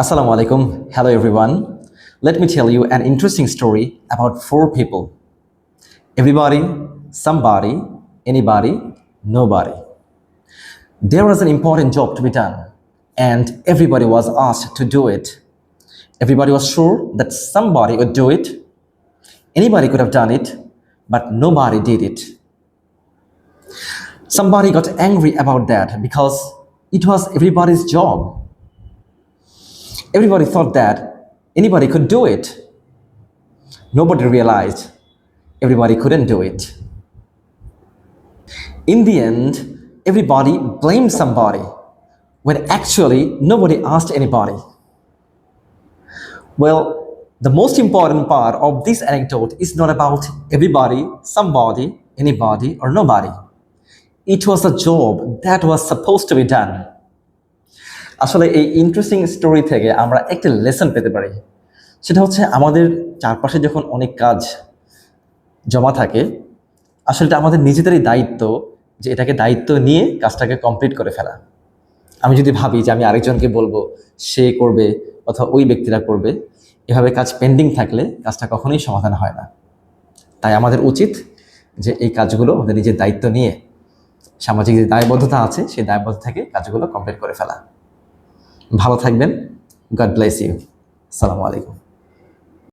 Assalamu alaikum. Hello everyone. Let me tell you an interesting story about four people. Everybody, somebody, anybody, nobody. There was an important job to be done, and everybody was asked to do it. Everybody was sure that somebody would do it. Anybody could have done it, but nobody did it. Somebody got angry about that because it was everybody's job. Everybody thought that anybody could do it. Nobody realized everybody couldn't do it. In the end, everybody blamed somebody when actually nobody asked anybody. Well, the most important part of this anecdote is not about everybody, somebody, anybody, or nobody. It was a job that was supposed to be done. আসলে এই interesting story থেকে আমরা একটা lesson পেতে পারি। সেটা হচ্ছে আমাদের চারপাশে যখন অনেক কাজ জমা থাকে, আসলে এটা আমাদের নিজেদেরই দায়িত্ব যে এটাকে দায়িত্ব নিয়ে কাজটাকে কমপ্লিট করে ফেলা। আমি যদি ভাবি যে আমি আরেকজনকে বলবো, সে করবে অথবা ওই ব্যক্তিরা করবে, এভাবে কাজ পেন্ডিং থাকলে কাজটা কখনোই সমাধান হয় না। তাই আমাদের উচিত যে এই কাজগুলো আমাদের নিজের দায়িত্ব নিয়ে সামাজিক যে দায়বদ্ধতা আছে সেই দায়বদ্ধতা থেকে কাজগুলো কমপ্লিট করে ফেলা। ভালো থাকবেন। God bless you. আসসালামু আলাইকুম।